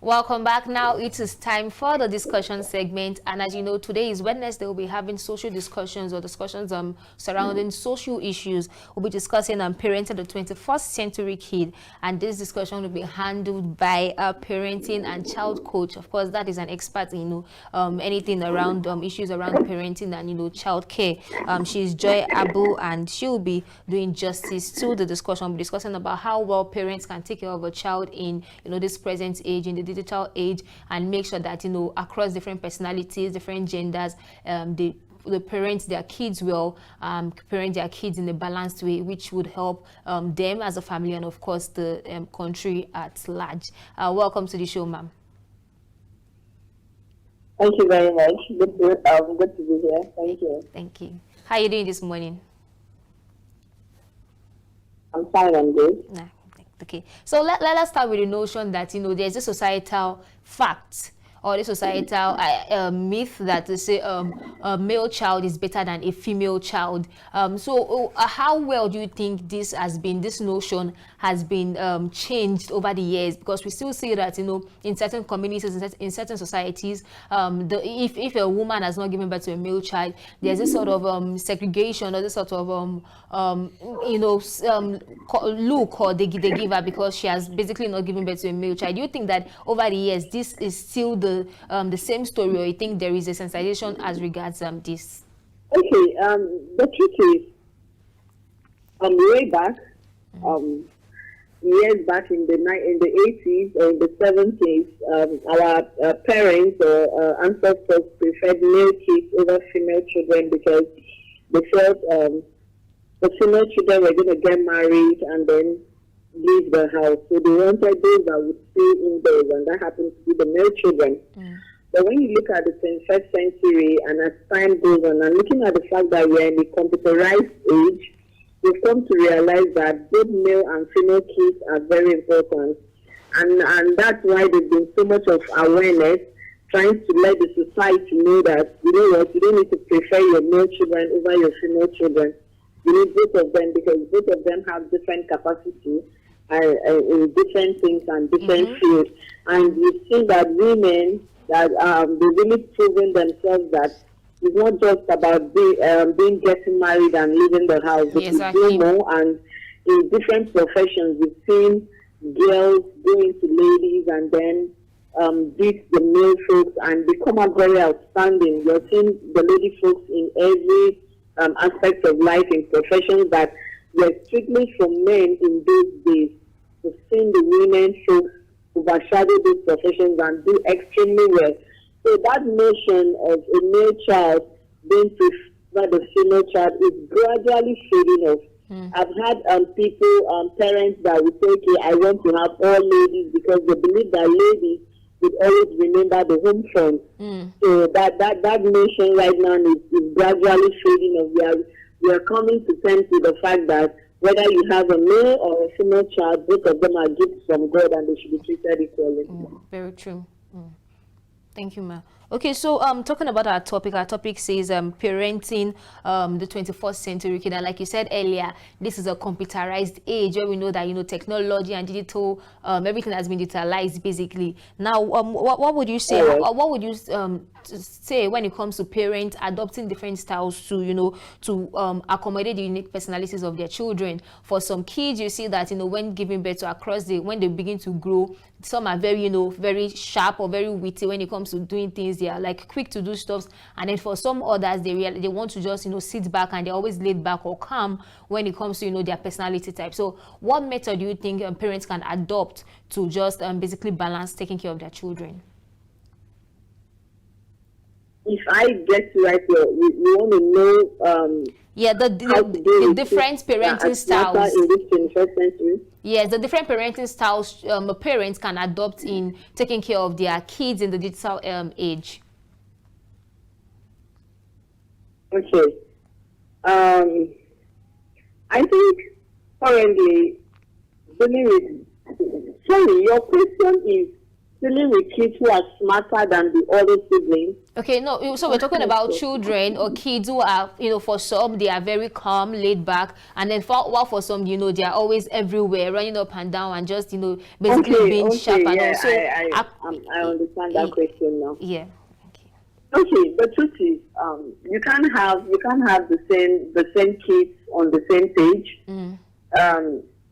Welcome back. Now it is time for the discussion segment, and as you know, today is Wednesday. We'll be having social discussions or discussions surrounding social issues. We'll be discussing parenting the 21st century kid, and this discussion will be handled by a parenting and child coach. Of course, that is an expert in anything around issues around parenting and child care. She's Joy Abu, and she'll be doing justice to the discussion. We'll be discussing about how well parents can take care of a child in this present age, in the digital age, and make sure that across different personalities, different genders, they parent their kids well, parent their kids in a balanced way, which would help them as a family and of course the country at large. Welcome to the show, ma'am. Thank you very much. Good to be here. Thank you. Thank you. How are you doing this morning? I'm fine, I'm good. Nah. Okay, so let us start with the notion that there's a societal fact or the societal myth that to say a male child is better than a female child. So how well do you think this notion has been changed over the years? Because we still see that in certain communities, in certain societies, if a woman has not given birth to a male child, there's this sort of segregation or this sort of look or they give her because she has basically not given birth to a male child. Do you think that over the years this is still the same story, or you think there is a sensitization as regards this? Okay, the truth is, way back, years back in the 80s or in the 70s, our parents or ancestors preferred male kids over female children because they felt the female children were going to get married and then leave the house. So they wanted those that would stay indoors, and that happens to be the male children. But when you look at the 21st century and as time goes on, and looking at the fact that we are in a computerized age, we've come to realize that both male and female kids are very important. And that's why there's been so much of awareness trying to let the society know that, you know what, you don't need to prefer your male children over your female children. You need both of them because both of them have different capacity in different things and different fields. And you see that women that they've really proven themselves that it's not just about getting married and leaving the house. Yes, they do more, and in different professions, we've seen girls go into ladies and then beat the male folks and become very outstanding. You're seeing the lady folks in every aspect of life, in professions that were strictly for men in those days. We've seen the women folks overshadow those professions and do extremely well. So that notion of a male child being preferred the female child is gradually fading off. I've had people, parents that would say, okay, I want to have all ladies because they believe that ladies would always remember the home front. So that notion right now is gradually fading off. We are coming to terms with the fact that whether you have a male or a female child, both of them are gifts from God and they should be treated equally. Very true. Thank you, ma'am. Okay, so talking about our topic says parenting the 21st century kid, and like you said earlier, this is a computerized age where we know that technology and digital everything has been digitalized basically. Now, what would you say? What would you say when it comes to parents adopting different styles to to accommodate the unique personalities of their children? For some kids, you see that when giving birth to when they begin to grow, some are very very sharp or very witty when it comes to doing things. They are like quick to do stuff, and then for some others they want to just sit back, and they're always laid back or calm when it comes to their personality type. So what method do you think parents can adopt to just basically balance taking care of their children? If I get you right here, we want to know the different parenting styles in this 21st century. Yes, the different parenting styles parents can adopt in taking care of their kids in the digital age. Okay. I think currently dealing with. Sorry, your question is dealing with kids who are smarter than the other siblings. Okay, no, so we're talking about children or kids who are, for some, they are very calm, laid back, and then while for some, they are always everywhere, running up and down and just, basically being sharp and yeah, all. So, I understand that question now. Yeah. Okay, the truth is, you can't have the same kids on the same page.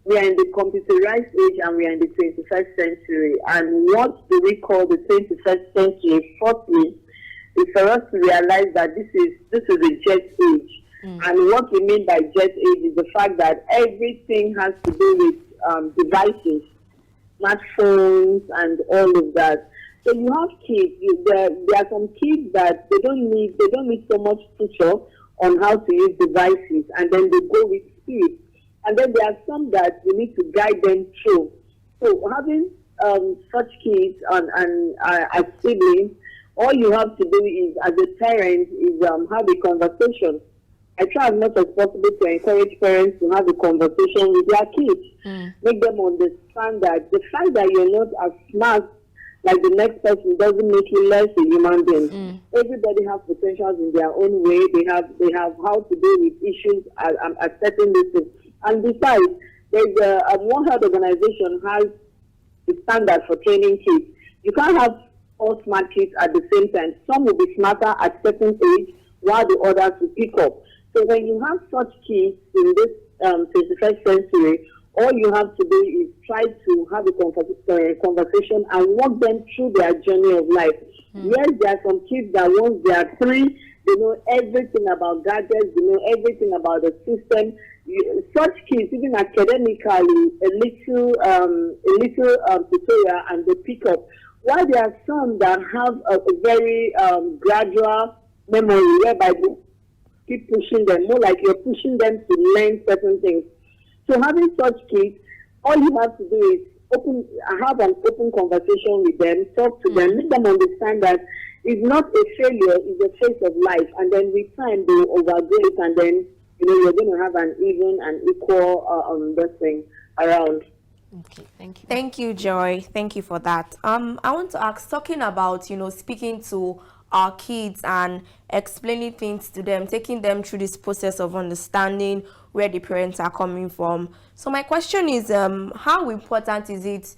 We are in the computerized age and we are in the 21st century. And what do we call the 21st century? Firstly, is for us to realize that this is a jet age. And what we mean by jet age is the fact that everything has to do with devices, smartphones, and all of that. So you have kids. There are some kids that they don't need so much tutor on how to use devices, and then they go with speed. And then there are some that you need to guide them through. So having such kids and as siblings, all you have to do is, as a parent, is have a conversation. I try as much as possible to encourage parents to have a conversation with their kids. Make them understand that the fact that you're not as smart like the next person doesn't make you less a human being. Everybody has potentials in their own way. They have how to deal with issues at certain distance. And besides, there's a World Health Organization has a standard for training kids. You can't have all smart kids at the same time. Some will be smarter at certain age, while the others will pick up. So when you have such kids in this 21st century, all you have to do is try to have a conversation and walk them through their journey of life. Yes, there are some kids that once they are 3, they know everything about gadgets, they know everything about the system. Such kids, even academically, a little tutorial and they pick up. While there are some that have a very gradual memory, whereby you keep pushing them, more like you're pushing them to learn certain things. So having such kids, all you have to do is have an open conversation with them, talk to them, make them understand that it's not a failure, it's a phase of life, and then with time they will overgo it, and then you're going to have an even and equal thing around. Okay, thank you. Thank you, Joy. Thank you for that. I want to ask, talking about speaking to our kids and explaining things to them, taking them through this process of understanding where the parents are coming from. So my question is, how important is it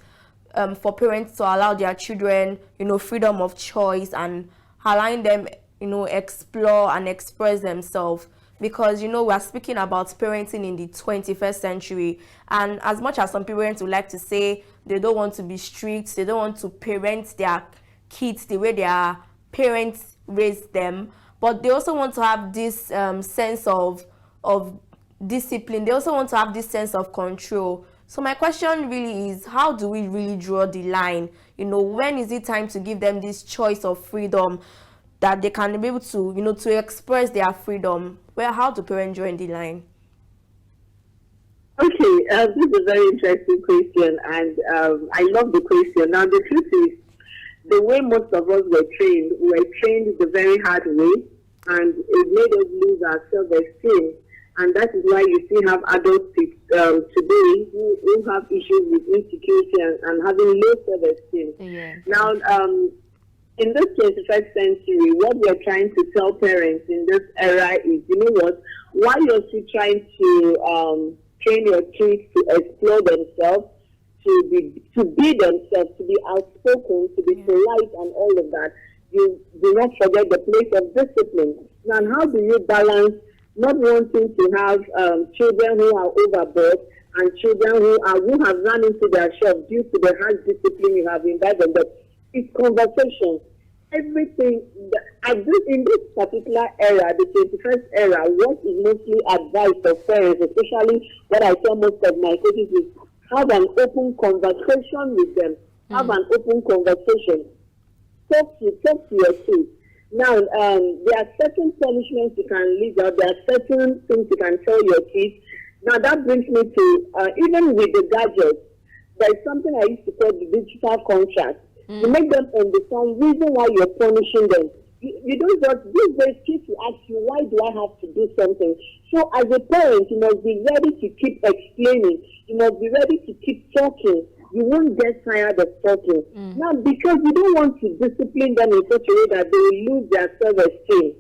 for parents to allow their children, freedom of choice and allowing them, explore and express themselves? Because, we're speaking about parenting in the 21st century. And as much as some parents would like to say they don't want to be strict, they don't want to parent their kids the way their parents raised them, but they also want to have this sense of discipline. They also want to have this sense of control. So my question really is, how do we really draw the line? When is it time to give them this choice of freedom that they can be able to, to express their freedom? How do parents draw the line? Okay, this is a very interesting question, and I love the question. Now, the truth is, the way most of us were trained the very hard way, and it made us lose our self-esteem. And that is why you still have adults today who have issues with insecurity and having low self-esteem. Yeah. Now, in this 21st century, what we're trying to tell parents in this era is, while you're still trying to train your kids to explore themselves, to be themselves, to be outspoken, to be polite and all of that, you do not forget the place of discipline. Now, how do you balance not wanting to have children who are overboard and children who have run into their shop due to the harsh discipline you have imbibed? But it's conversation. Everything in this particular era, the 21st era, what is mostly advised of parents, especially what I tell most of my coaches, is have an open conversation with them. Have an open conversation. Talk to your kids. Now, there are certain punishments you can leave out. There are certain things you can tell your kids. Now, that brings me to, even with the gadgets, there is something I used to call the digital contract. You make them understand reason why you're punishing them. You don't just, these days kids will ask you, why do I have to do something? So as a parent, you must be ready to keep explaining. You must be ready to keep talking. you won't get tired of talking. Now, because you don't want to discipline them in such a way that they will lose their self-esteem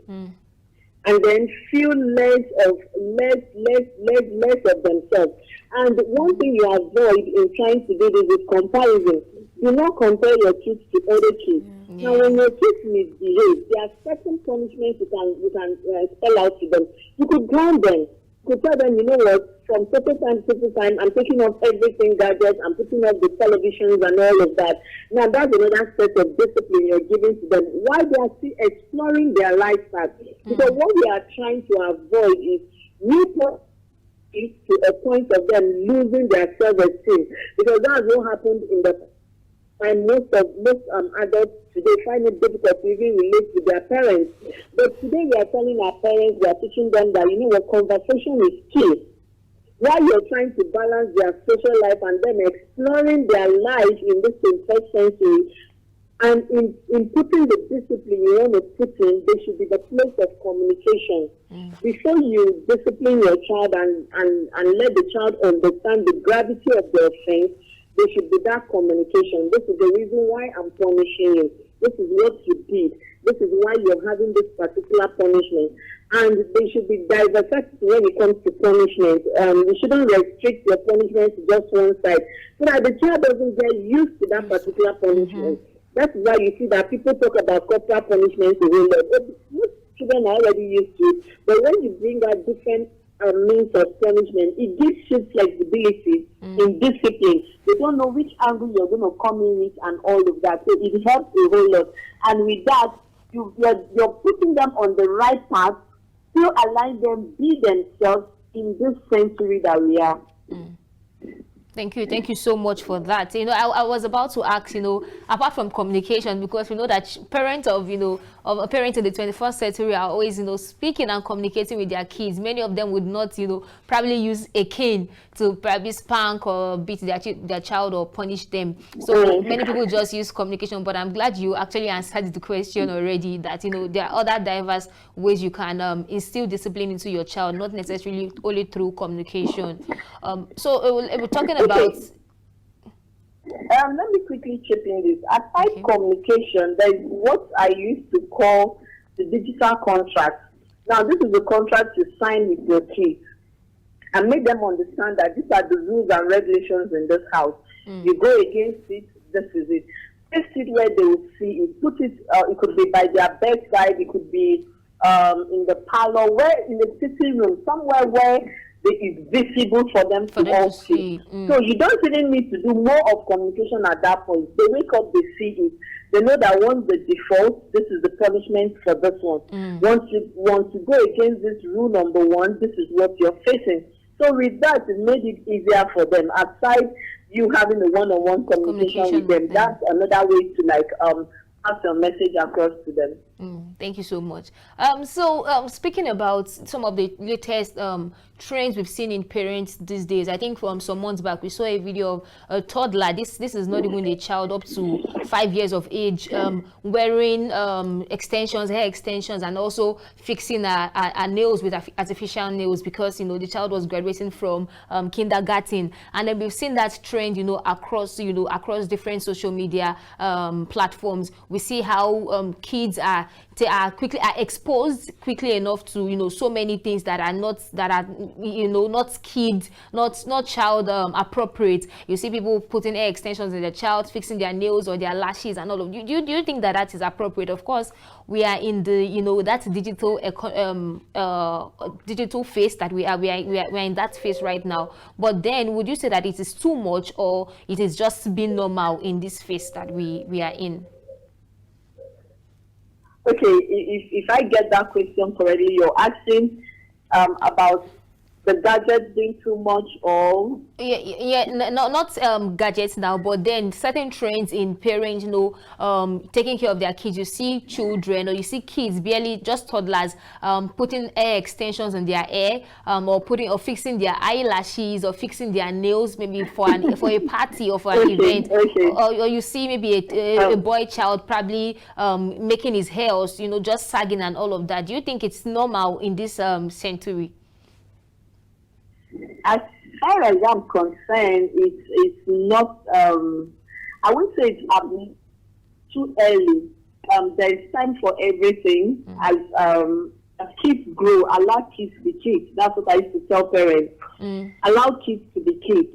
and then feel less of themselves. And one thing you avoid in trying to do this is comparison. Do not compare your kids to other kids. Now, when your kids misbehave, there are certain punishments you can spell out to them. You could ground them. You could tell them, you know what, from certain time to time, I'm taking off everything gadgets, I'm putting off the televisions and all of that. Now, that's another set of discipline you're giving to them while they are still exploring their lifestyle. Because what we are trying to avoid is to a point of them losing their self-esteem. Because that's what happened in the time most adults today find it difficult to even relate to their parents. But today we are telling our parents, we are teaching them that, you know what, conversation is key. While you're trying to balance their social life and them exploring their life in this 21st century, and in putting the discipline you want to put in, there should be the place of communication. Before you discipline your child and let the child understand the gravity of the offense, there should be that communication. This is the reason why I'm punishing you. This is what you did. This is why you're having this particular punishment. And there should be diversity when it comes to punishment. You shouldn't restrict your punishment to just one side, so that the child doesn't get used to that particular punishment. That's why you see that people talk about corporal punishment a whole lot. Most children are already used to it. But when you bring out different means of punishment, it gives you flexibility in discipline. They don't know which angle you're going to come in with and all of that. So it helps a whole lot. And with that, you're putting them on the right path, still allowing them be themselves in this century that we are. Thank you so much for that. You know, I was about to ask, you know, apart from communication, because we know that parents of a parent in the 21st century are always, you know, speaking and communicating with their kids. Many of them would not, you know, probably use a cane to probably spank or beat their child or punish them. So many people just use communication. But I'm glad you actually answered the question already, that, you know, there are other diverse ways you can instill discipline into your child, not necessarily only through communication. So we're talking about. Let me quickly chip in this. Aside communication, there is what I used to call the digital contract. Now, this is the contract you sign with your kids and make them understand that these are the rules and regulations in this house. You go against it, this is it. Place it where they will see it. Put it, it could be by their bedside, it could be in the parlor, where in the sitting room, somewhere where it is visible for them to all see. So you don't even need to do more of communication at that point. They wake up, they see it. They know that once the default, this is the punishment for this one. Once you want to go against this rule number one, this is what you're facing. So with that, it made it easier for them. Aside you having a one-on-one communication with them, that's another way to like pass your message across to them. Thank you so much. Speaking about some of the latest trends we've seen in parents these days, I think from some months back we saw a video of a toddler. This is not even a child, up to 5 years of age, wearing extensions, hair extensions, and also fixing her nails with artificial nails, because, you know, the child was graduating from kindergarten. And then we've seen that trend, you know, across different social media platforms. We see how kids are exposed quickly enough to, you know, so many things that are not child appropriate. You see people putting hair extensions in their child, fixing their nails or their lashes and all of. Do you think that is appropriate? Of course, we are in the, you know, that digital phase that we are in that phase right now. But then, would you say that it is too much, or it is just being normal in this phase that we are in? Okay, if I get that question correctly, you're asking about the gadgets being too much, or not gadgets now, but then certain trends in parents, you know, taking care of their kids. You see children, or you see kids, barely just toddlers, putting hair extensions in their hair, or fixing their eyelashes, or fixing their nails, maybe for a party or for an event. Or you see maybe a boy child probably making his hair, you know, just sagging and all of that. Do you think it's normal in this century? As far as I'm concerned, it's not. I wouldn't say it's happening too early. There's time for everything. As kids grow, allow kids to be kids. That's what I used to tell parents. Allow kids to be kids.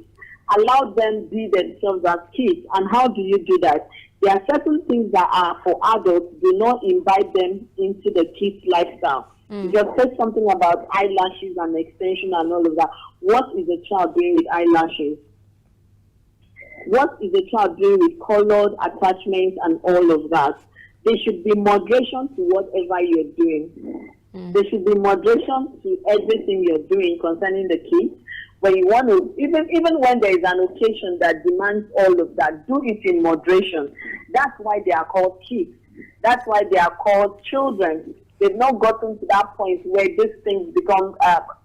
Allow them be themselves as kids. And how do you do that? There are certain things that are for adults. Do not invite them into the kids' lifestyle. You just said something about eyelashes and extension and all of that. What is a child doing with eyelashes? What is a child doing with colored attachments and all of that? There should be moderation to whatever you're doing. There should be moderation to everything you're doing concerning the kids. When you want to, even when there is an occasion that demands all of that, do it in moderation. That's why they are called kids. That's why they are called children. They've not gotten to that point where these things become,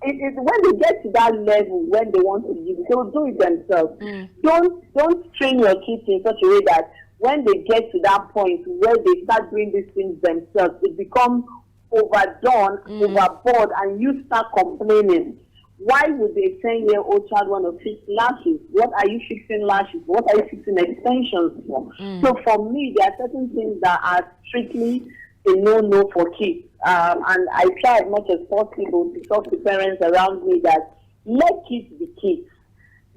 when they get to that level, when they want to use it, they will do it themselves. Don't train your kids in such a way that when they get to that point where they start doing these things themselves, it becomes overdone, overboard, and you start complaining. Why would a 10-year-old child want to fix lashes? What are you fixing lashes? What are you fixing extensions for? So for me, there are certain things that are strictly a no-no for kids. And I try as much as possible to talk to parents around me that let kids be kids.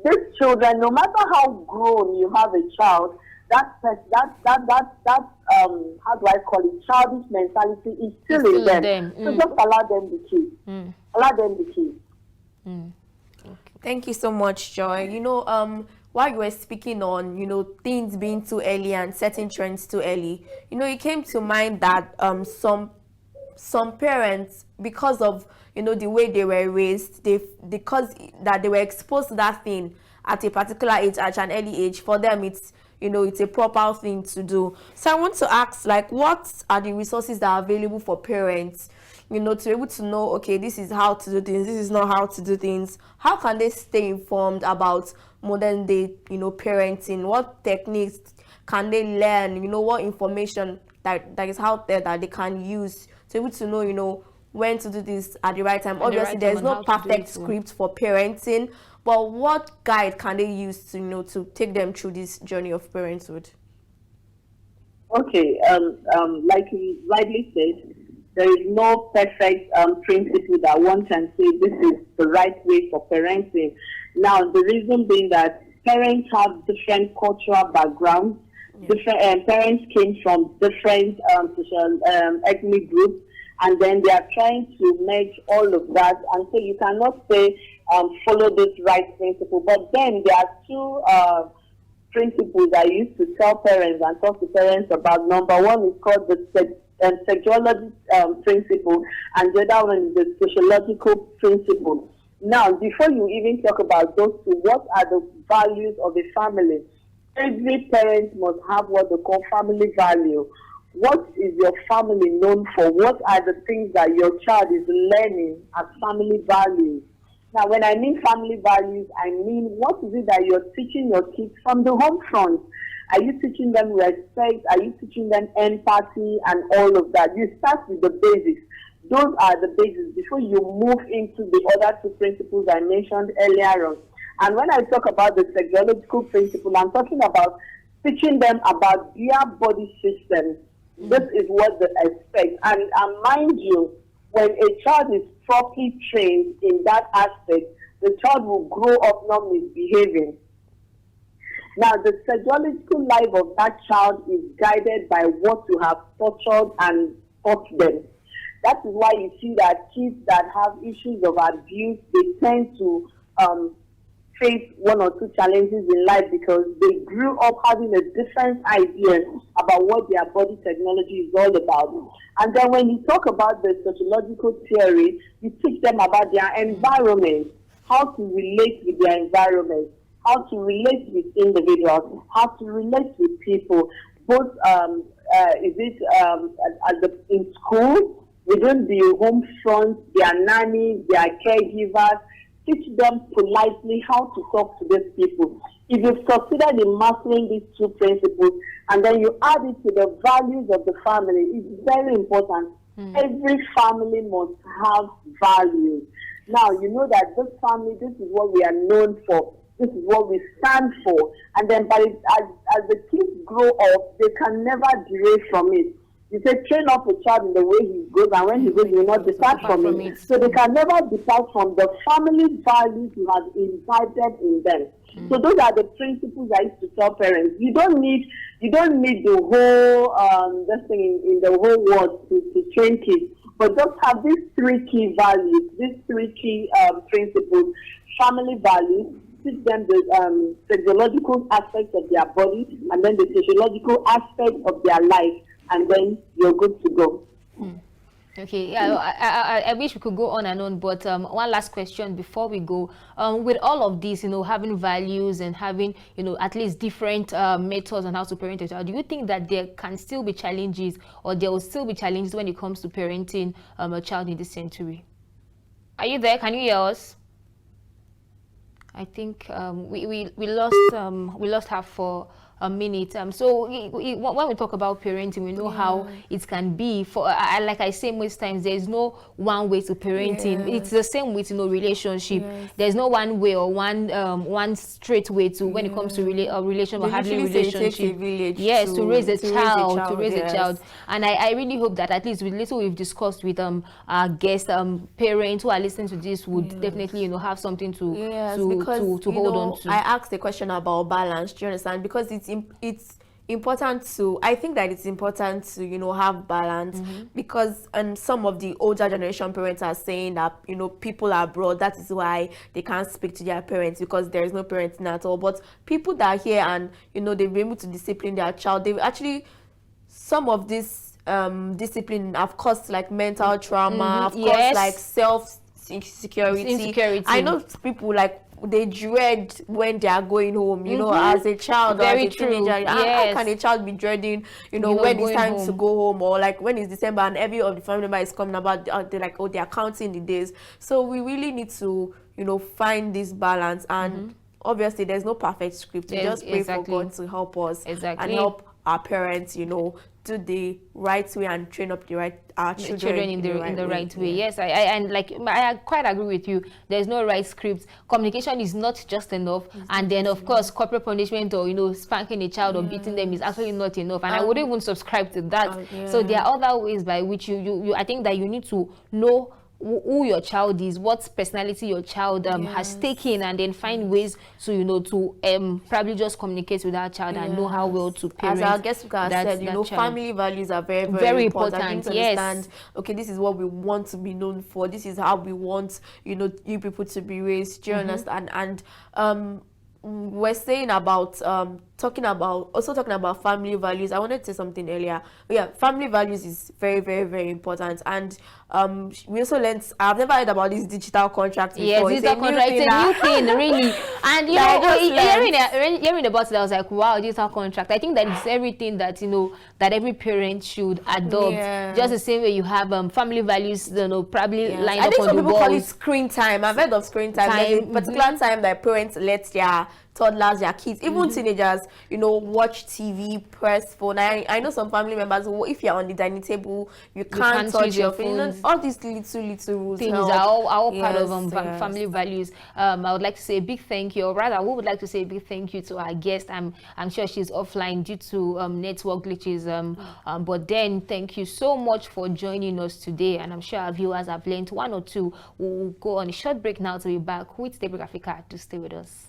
These children, no matter how grown you have a child, that how do I call it, childish mentality is still in them. So just allow them to be kids. Allow them to be kids. Thank you so much, Joy. You know, while you were speaking on, you know, things being too early and setting trends too early, you know, it came to mind that some parents, because of, you know, the way they were raised, because that they were exposed to that thing at a particular age, at an early age, for them it's, you know, it's a proper thing to do. So I want to ask, like, what are the resources that are available for parents, you know, to be able to know, okay, this is how to do things, this is not how to do things. How can they stay informed about modern day, you know, parenting? What techniques can they learn? You know, what information that is out there that they can use to be able to know, you know, when to do this at the right time? Obviously, there's no perfect script for parenting, but what guide can they use to, you know, to take them through this journey of parenthood? Okay, like you rightly said, there is no perfect principle that one can say this is the right way for parenting. Now, the reason being that parents have different cultural backgrounds. Different parents came from different social ethnic groups, and then they are trying to merge all of that. And so you cannot say follow this right principle. But then there are two principles I used to tell parents and talk to parents about. Number one is called the sexuality principle, and the other one is the sociological principle. Now, before you even talk about those two, what are the values of a family? Every parent must have what they call family value. What is your family known for? What are the things that your child is learning as family values? Now, when I mean family values, I mean what is it that you're teaching your kids from the home front? Are you teaching them respect? Are you teaching them empathy and all of that? You start with the basics. Those are the basics before you move into the other two principles I mentioned earlier on. And when I talk about the sexuological principle, I'm talking about teaching them about their body systems. This is what they expect. And mind you, when a child is properly trained in that aspect, the child will grow up not misbehaving. Now, the psychological life of that child is guided by what you have tortured and taught them. That is why you see that kids that have issues of abuse, they tend to face one or two challenges in life because they grew up having a different idea about what their body technology is all about. And then when you talk about the sociological theory, you teach them about their environment, how to relate with their environment, how to relate with individuals, how to relate with people, both in school, within the home front, their nannies, their caregivers. Teach them politely how to talk to these people. If you've succeeded in mastering these two principles, and then you add it to the values of the family, it's very important. Every family must have values. Now you know that this family, this is what we are known for. This is what we stand for. And then as the kids grow up, they can never derail from it. You say train up a child in the way he goes, and when he goes, he will not depart from it. So they can never depart from the family values you have imbibed in them. So those are the principles I used to tell parents. You don't need the whole this thing in the whole world to train kids, but just have these three key values, these three key principles: family values. Teach them the physiological aspects of their body, and then the physiological aspects of their life, and then you're good to go. Okay, yeah, I wish we could go on and on, but one last question before we go. With all of this, having values and having, at least different methods on how to parent a child, do you think that there can still be challenges, or there will still be challenges when it comes to parenting a child in this century? Are you there? Can you hear us? I think we lost her for a minute. So when we talk about parenting, we know how it can be. For like I say most times, there is no one way to parenting. It's the same with relationship. There's no one way or one straight way to when it comes to relation or having relationship. Yes, to raise a child. And I really hope that at least with little we've discussed with our guests, parents who are listening to this would definitely have something to hold on to. I asked a question about balance. Do you understand? Because it's important to, I think that it's important to have balance, because some of the older generation parents are saying that people are abroad, that is why they can't speak to their parents, because there is no parenting at all. But people that are here and they've been able to discipline their child, they've actually, some of this discipline have caused like mental trauma, have caused like insecurity. I know people like they dread when they are going home, as a child or as a teenager. How can a child be dreading, when it's time to go home, or like when it's December and every of the family member is coming about, they're like, oh, they're counting the days. So we really need to, find this balance. And obviously there's no perfect script. We just pray for God to help us and help our parents, do the right way and train up our children in the right way. Yes, I quite agree with you. There's no right script. Communication is not just enough, and then of course corporal punishment or spanking a child or beating them is actually not enough. And I wouldn't even subscribe to that. So there are other ways by which you I think that you need to know who your child is, what personality your child has taken, and then find ways to probably just communicate with that child and know how well to parent. As our guest speaker said, family values are very important. Understand, okay, this is what we want to be known for. This is how we want you people to be raised. Do you understand? And we're saying about talking about family values. I wanted to say something earlier. Family values is very, very, very important. And we also learned, I've never heard about this digital contract before. Yes, digital contract, it's a new thing, really. And hearing about it, I was like, wow, digital contract. I think that it's everything that that every parent should adopt. Just the same way you have family values, probably lined up on the walls. I think some people call it screen time. I've heard of screen time. There's a particular time that parents let their toddlers, their kids, even teenagers, watch TV, press phone. I know some family members who, if you're on the dining table, you can't touch your phone. All these little rules things are all part of family values. I would like to say a big thank you, or rather, we would like to say a big thank you to our guest. I'm sure she's offline due to network glitches. But then, thank you so much for joining us today, and I'm sure our viewers have learned one or two. We'll go on a short break now to be back with Daybreak Africa. To stay with us.